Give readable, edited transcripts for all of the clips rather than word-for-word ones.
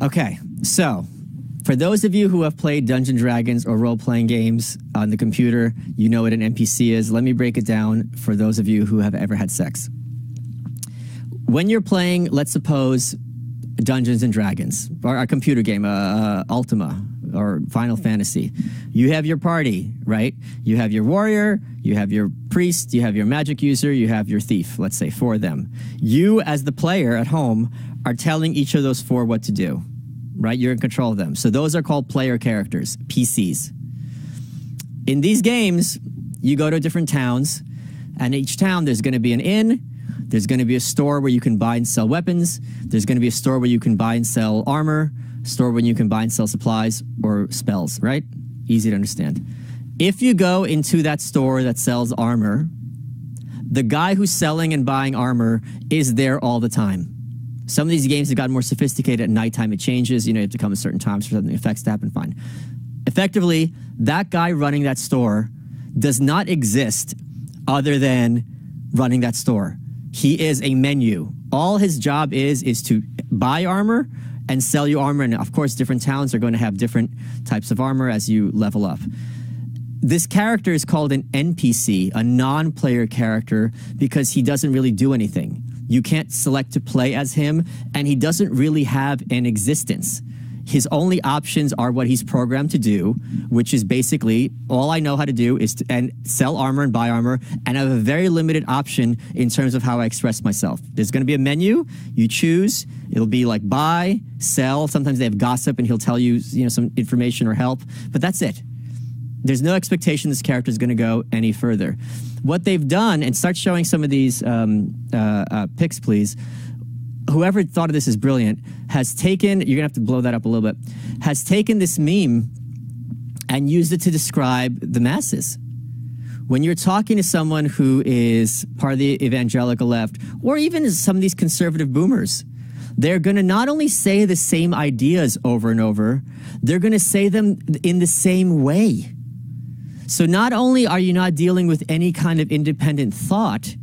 Okay, so for those of you who have played Dungeons & Dragons or role-playing games on the computer, you know what an NPC is. Let me break it down for those of you who have ever had sex. When you're playing, let's suppose, Dungeons & Dragons, or a computer game, Ultima, or Final Fantasy, you have your party, right? You have your warrior, you have your priest, you have your magic user, you have your thief, let's say, 4 of them. You, as the player at home, are telling each of those 4 what to do, right? You're in control of them. So those are called player characters, PCs. In these games, you go to different towns, and each town there's going to be an inn, there's going to be a store where you can buy and sell weapons, there's going to be a store where you can buy and sell armor, a store where you can buy and sell supplies or spells, right? Easy to understand. If you go into that store that sells armor, the guy who's selling and buying armor is there all the time. Some of these games have gotten more sophisticated. At nighttime, it changes. You know, you have to come at certain times for certain effects to happen. Fine. Effectively, that guy running that store does not exist other than running that store. He is a menu. All his job is to buy armor and sell you armor. And of course, different towns are going to have different types of armor as you level up. This character is called an NPC, a non-player character, because he doesn't really do anything. You can't select to play as him, and he doesn't really have an existence. His only options are what he's programmed to do, which is basically all I know how to do is to sell armor and buy armor, and I have a very limited option in terms of how I express myself. There's going to be a menu. You choose. It'll be like buy, sell. Sometimes they have gossip, and he'll tell you, some information or help, but that's it. There's no expectation this character is going to go any further. What they've done, and start showing some of these pics, please. Whoever thought of this is brilliant, has taken, you're going to have to blow that up a little bit, has taken this meme and used it to describe the masses. When you're talking to someone who is part of the evangelical left, or even some of these conservative boomers, they're going to not only say the same ideas over and over, they're going to say them in the same way. So not only are you not dealing with any kind of independent thought,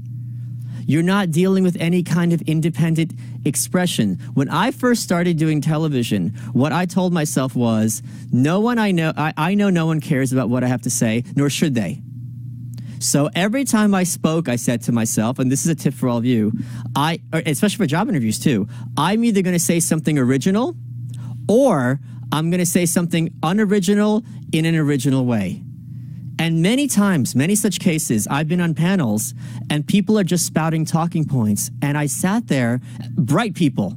you're not dealing with any kind of independent expression. When I first started doing television, what I told myself was, I know no one cares about what I have to say, nor should they. So every time I spoke, I said to myself, and this is a tip for all of you, especially for job interviews too, I'm either going to say something original, or I'm going to say something unoriginal in an original way. And many times, many such cases, I've been on panels and people are just spouting talking points. And I sat there, bright people,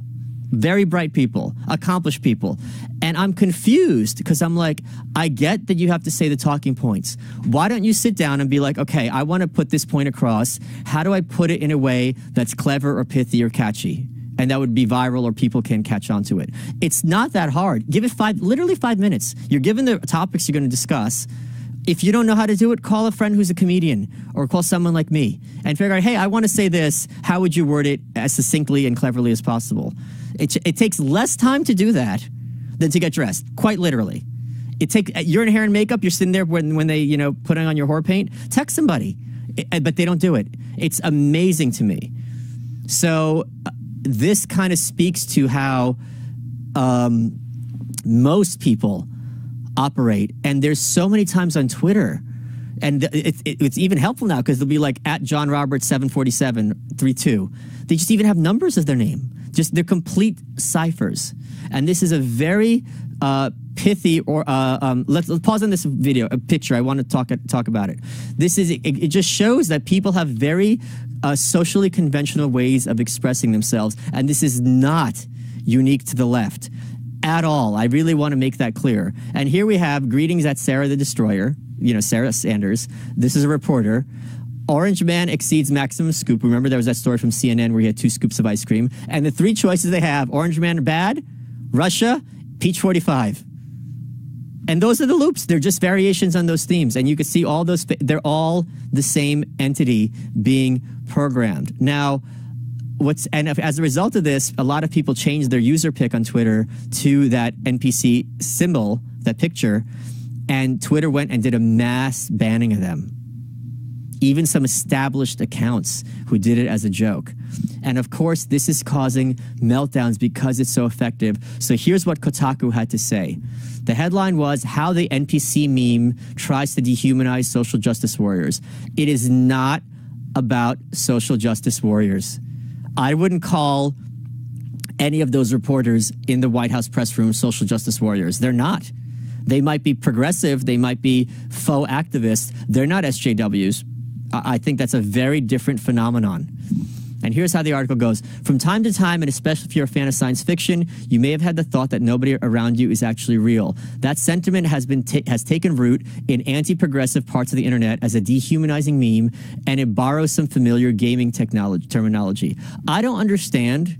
very bright people, accomplished people. And I'm confused because I'm like, I get that you have to say the talking points. Why don't you sit down and be like, okay, I want to put this point across. How do I put it in a way that's clever or pithy or catchy? And that would be viral or people can catch on to it. It's not that hard. Give it literally 5 minutes. You're given the topics you're going to discuss. If you don't know how to do it, call a friend who's a comedian or call someone like me and figure out, hey, I want to say this. How would you word it as succinctly and cleverly as possible? It takes less time to do that than to get dressed, quite literally. You're in hair and makeup. You're sitting there when they, putting on your whore paint. Text somebody, but they don't do it. It's amazing to me. So this kind of speaks to how most people operate, and there's so many times on Twitter, and it's even helpful now because they'll be like at John Roberts 74732. They just even have numbers of their name. Just they're complete ciphers, and this is a very pithy. Or let's pause on this video, a picture. I want to talk about it. It just shows that people have very socially conventional ways of expressing themselves, and this is not unique to the left at all. I really want to make that clear. And here we have greetings at Sarah the Destroyer, Sarah Sanders. This is a reporter. Orange Man exceeds maximum scoop. Remember there was that story from CNN where he had 2 scoops of ice cream. And the 3 choices they have, Orange Man bad, Russia, Peach 45. And those are the loops. They're just variations on those themes. And you can see all those, they're all the same entity being programmed. Now, as a result of this, a lot of people changed their user pick on Twitter to that NPC symbol, that picture, and Twitter went and did a mass banning of them. even some established accounts who did it as a joke. And of course, this is causing meltdowns because it's so effective. So here's what Kotaku had to say. The headline was, How the NPC Meme Tries to Dehumanize Social Justice Warriors. It is not about social justice warriors. I wouldn't call any of those reporters in the White House press room social justice warriors. They're not. They might be progressive. They might be faux activists. They're not SJWs. I think that's a very different phenomenon. And here's how the article goes. From time to time, and especially if you're a fan of science fiction, you may have had the thought that nobody around you is actually real. That sentiment has taken root in anti-progressive parts of the internet as a dehumanizing meme, and it borrows some familiar gaming terminology. I don't understand.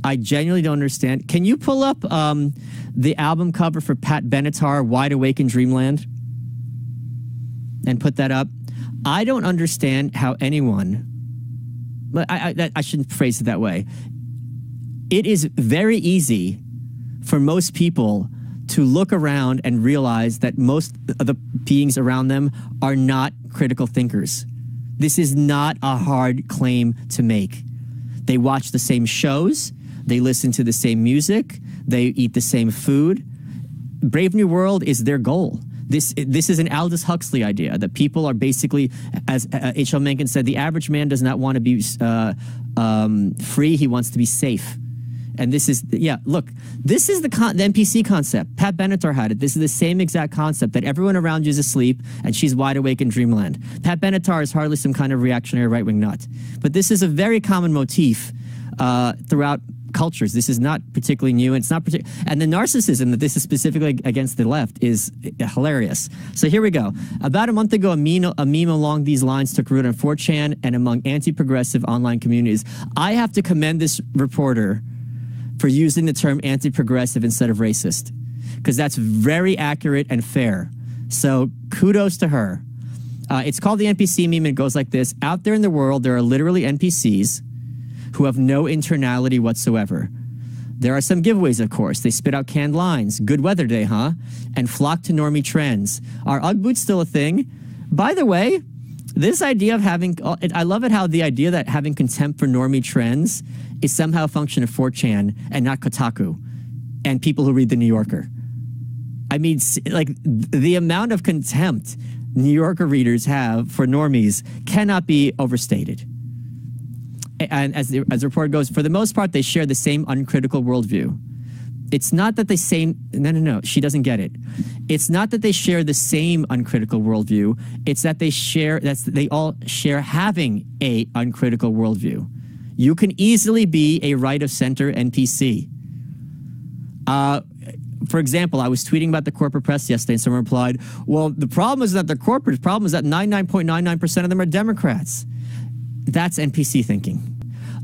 I genuinely don't understand. Can you pull up the album cover for Pat Benatar, Wide Awake in Dreamland? And put that up. I don't understand how anyone, but I shouldn't phrase it that way. It is very easy for most people to look around and realize that most of the beings around them are not critical thinkers. This is not a hard claim to make. They watch the same shows. They listen to the same music. They eat the same food. Brave New World is their goal. This is an Aldous Huxley idea that people are basically, as H.L. Mencken said, the average man does not want to be free. He wants to be safe. And this is, yeah, look, this is the NPC concept. Pat Benatar had it. This is the same exact concept, that everyone around you is asleep and she's wide awake in dreamland. Pat Benatar is hardly some kind of reactionary right-wing nut. But this is a very common motif throughout cultures. This is not particularly new. And it's not and the narcissism that this is specifically against the left is hilarious. So here we go. About a month ago, a meme along these lines took root on 4chan and among anti-progressive online communities. I have to commend this reporter for using the term anti-progressive instead of racist, because that's very accurate and fair. So kudos to her. It's called the NPC meme, and it goes like this. Out there in the world, there are literally NPCs who have no internality whatsoever. There are some giveaways, of course. They spit out canned lines. Good weather day, huh? And flock to normie trends. Are Ugg boots still a thing? By the way, this idea of having... I love it how the idea that having contempt for normie trends is somehow a function of 4chan and not Kotaku and people who read The New Yorker. I mean, like, the amount of contempt New Yorker readers have for normies cannot be overstated. And as the report goes, for the most part, they share the same uncritical worldview. It's not that they say, no, she doesn't get it. It's not that they share the same uncritical worldview. It's that they all share having a uncritical worldview. You can easily be a right-of-center NPC. For example, I was tweeting about the corporate press yesterday, and someone replied, well, the problem is not the corporate. The problem is that 99.99% of them are Democrats. That's NPC thinking.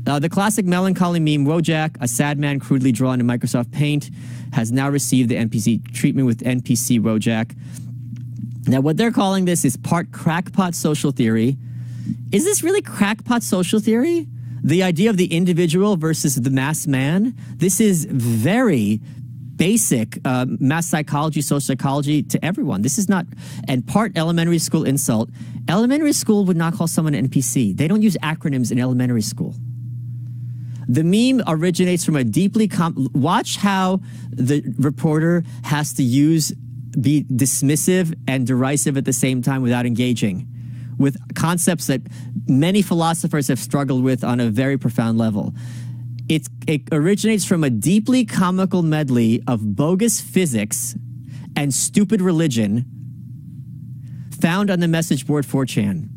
The classic melancholy meme, Wojak, a sad man crudely drawn in Microsoft Paint, has now received the NPC treatment with NPC Wojak. Now, what they're calling this is part crackpot social theory. Is this really crackpot social theory? The idea of the individual versus the mass man? This is very basic mass psychology, social psychology to everyone. This is not, and part elementary school insult. Elementary school would not call someone an NPC. They don't use acronyms in elementary school. The meme originates from a deeply... Watch how the reporter has to be dismissive and derisive at the same time without engaging with concepts that many philosophers have struggled with on a very profound level. It originates from a deeply comical medley of bogus physics and stupid religion found on the message board 4chan.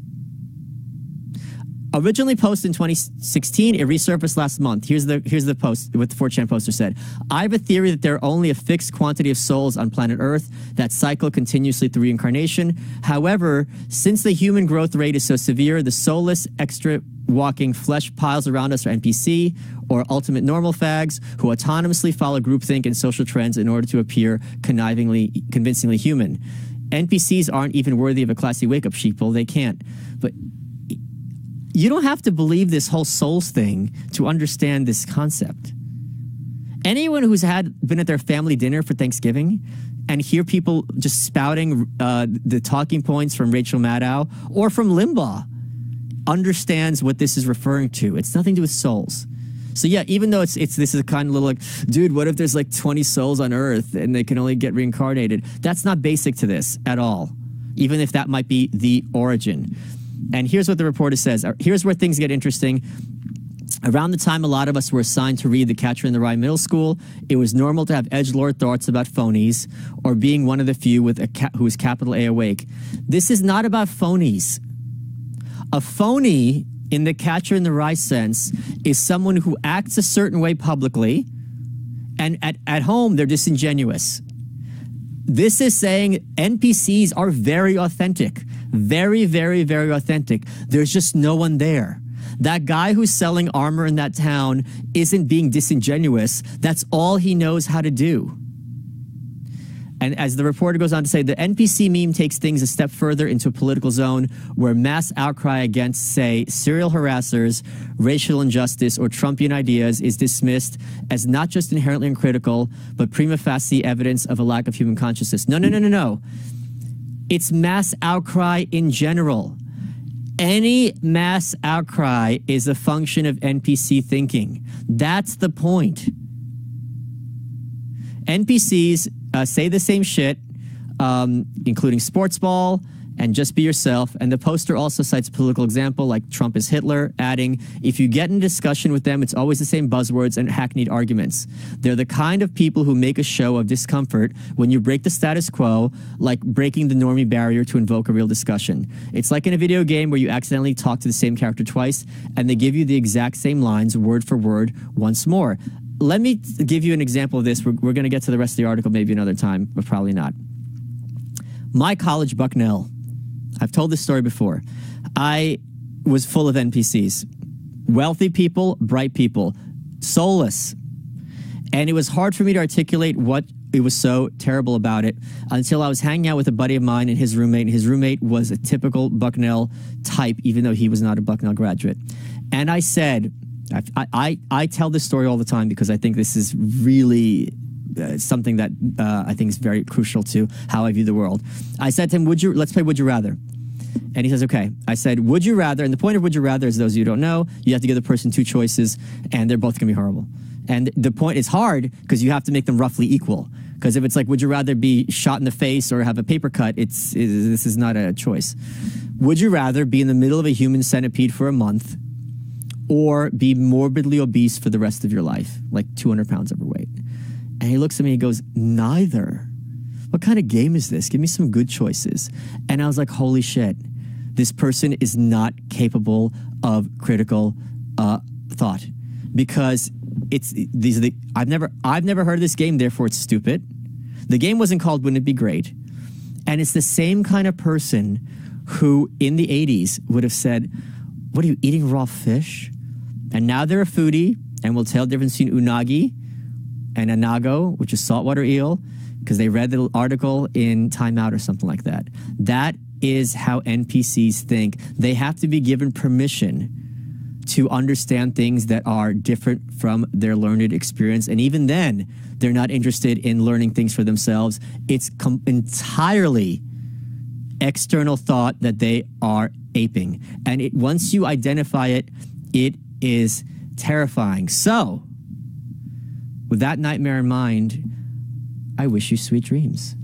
Originally posted in 2016, it resurfaced last month. Here's the post, what the 4chan poster said. I have a theory that there are only a fixed quantity of souls on planet Earth that cycle continuously through reincarnation. However, since the human growth rate is so severe, the soulless, extra walking flesh piles around us are NPC, or ultimate normal fags, who autonomously follow groupthink and social trends in order to appear convincingly human. NPCs aren't even worthy of a classy wake-up sheeple. They can't. But you don't have to believe this whole souls thing to understand this concept. Anyone who's been at their family dinner for Thanksgiving, and hear people just spouting the talking points from Rachel Maddow or from Limbaugh understands what this is referring to. It's nothing to do with souls. So yeah, even though this is a kind of little like, dude, what if there's like 20 souls on Earth and they can only get reincarnated? That's not basic to this at all, even if that might be the origin. And here's what the reporter says. Here's where things get interesting. Around the time a lot of us were assigned to read The Catcher in the Rye Middle School, it was normal to have edgelord thoughts about phonies or being one of the few with who is capital A awake. This is not about phonies. A phony, in the Catcher in the Rye sense, is someone who acts a certain way publicly, and at home they're disingenuous. This is saying NPCs are very authentic. Very, very, very authentic. There's just no one there. That guy who's selling armor in that town isn't being disingenuous. That's all he knows how to do. And as the reporter goes on to say, the NPC meme takes things a step further into a political zone where mass outcry against, say, serial harassers, racial injustice, or Trumpian ideas is dismissed as not just inherently uncritical, but prima facie evidence of a lack of human consciousness. No, no, no, no, no. It's mass outcry in general. Any mass outcry is a function of NPC thinking. That's the point. NPCs say the same shit, including sports ball and just be yourself. And the poster also cites a political example like Trump is Hitler, adding, if you get in a discussion with them, it's always the same buzzwords and hackneyed arguments. They're the kind of people who make a show of discomfort when you break the status quo, like breaking the normie barrier to invoke a real discussion. It's like in a video game where you accidentally talk to the same character twice and they give you the exact same lines word for word once more. Let me give you an example of this. We're going to get to the rest of the article maybe another time, but probably not. My college, Bucknell, I've told this story before. I was full of NPCs. Wealthy people, bright people, soulless. And it was hard for me to articulate what it was so terrible about it until I was hanging out with a buddy of mine and his roommate. And his roommate was a typical Bucknell type, even though he was not a Bucknell graduate. And I said, I tell this story all the time because I think this is really something that I think is very crucial to how I view the world. I said to him, let's play Would You Rather. And he says, okay. I said, would you rather, and the point of Would You Rather is, those of you who don't know, you have to give the person two choices and they're both going to be horrible. And the point is hard because you have to make them roughly equal. Because if it's like, would you rather be shot in the face or have a paper cut, this is not a choice. Would you rather be in the middle of a human centipede for a month or be morbidly obese for the rest of your life, like 200 pounds overweight? And he looks at me and he goes, neither. What kind of game is this? Give me some good choices. And I was like, holy shit, this person is not capable of critical thought, because I've never heard of this game, therefore it's stupid. The game wasn't called Wouldn't It Be Great? And it's the same kind of person who in the 80s would have said, what are you, eating raw fish? And now they're a foodie and will tell the difference between unagi and anago, which is saltwater eel, because they read the article in Time Out or something like that. That is how NPCs think. They have to be given permission to understand things that are different from their learned experience. And even then, they're not interested in learning things for themselves. It's entirely external thought that they are aping. And once you identify it, it is terrifying. So, with that nightmare in mind, I wish you sweet dreams.